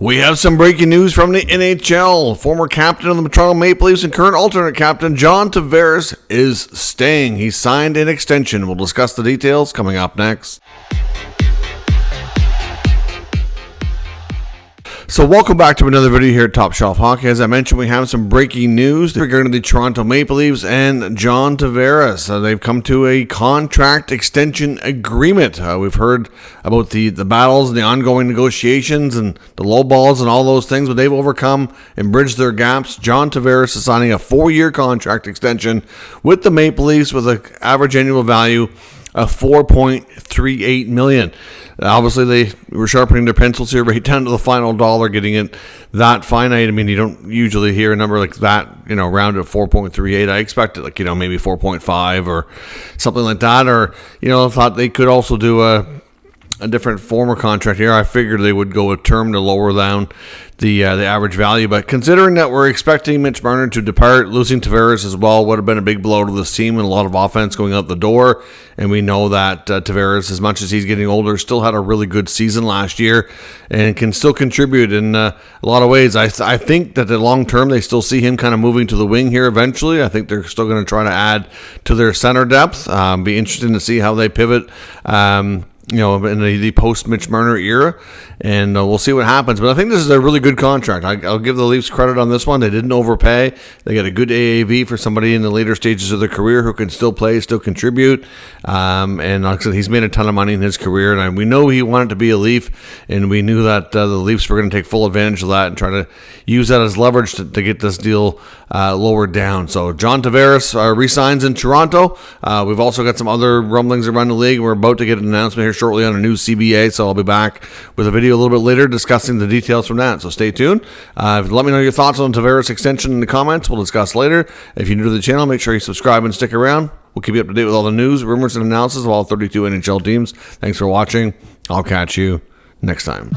We have some breaking news from the NHL. Former captain of the Toronto Maple Leafs and current alternate captain John Tavares is staying. He signed an extension. We'll discuss the details coming up next. So welcome back to another video here at Top Shelf Hockey. As I mentioned, we have some breaking news regarding the Toronto Maple Leafs and John Tavares. They've come to a contract extension agreement. We've heard about the battles and the ongoing negotiations and the low balls and all those things, but they've overcome and bridged their gaps. John Tavares is signing a 4-year contract extension with the Maple Leafs with an average annual value of $4.38 million. Obviously, they were sharpening their pencils here right down to the final dollar, getting it that finite. I mean, you don't usually hear a number like that, around at 4.38. I expected, maybe 4.5 or something like that. Or, thought they could also do a different former contract here. I figured they would go a term to lower down the average value, but considering that we're expecting Mitch Marner to depart, losing Tavares as well would have been a big blow to this team and a lot of offense going out the door. And we know that Tavares, as much as he's getting older, still had a really good season last year and can still contribute in a lot of ways. I think that the long term they still see him kind of moving to the wing here eventually. I think they're still going to try to add to their center depth. Be interesting to see how they pivot in the post-Mitch Marner era, and we'll see what happens. But I think this is a really good contract. I'll give the Leafs credit on this one. They didn't overpay. They got a good AAV for somebody in the later stages of their career who can still play, still contribute. And like I said, he's made a ton of money in his career, and we know he wanted to be a Leaf, and we knew that the Leafs were going to take full advantage of that and try to use that as leverage to get this deal lowered down. So John Tavares re-signs in Toronto. We've also got some other rumblings around the league. We're about to get an announcement here shortly on a new CBA, so I'll be back with a video a little bit later discussing the details from that, so stay tuned. Let me know your thoughts on Tavares extension in the comments. We'll discuss later. If you're new to the channel, make sure you subscribe and stick around. We'll keep you up to date with all the news, rumors, and analysis of all 32 NHL teams. Thanks for watching. I'll catch you next time.